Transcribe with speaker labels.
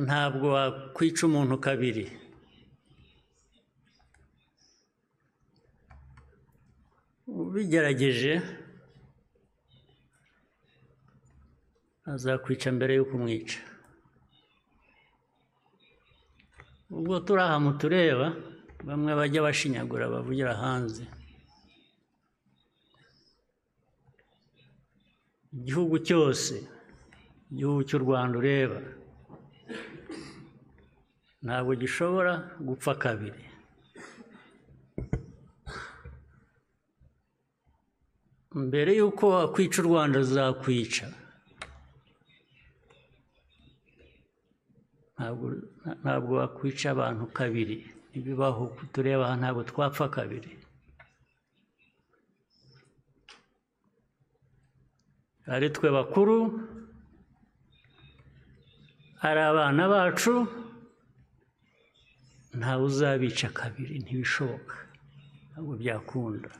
Speaker 1: ntabwo wakwica umuntu kabiri. Ubigerageje azakwica mbere y'uko umwica. Ubwo turi aha mutureba, bamwe bajya bashinyagura bavugira hanze. Igihugu cyose, igihugu cy'u Rwanda ureba, ntabwo gishobora gupfa kabiri. Mbere y'uko wakwica u Rwanda azakwica. Ntabwo wakwica abantu kabiri. Ntibibaho, tureba aha ntabwo twapfa kabiri. Ari twe bakuru, ari abana bacu, ntawe uzabica kabiri, ntibishoboka, ntabwo byakunda.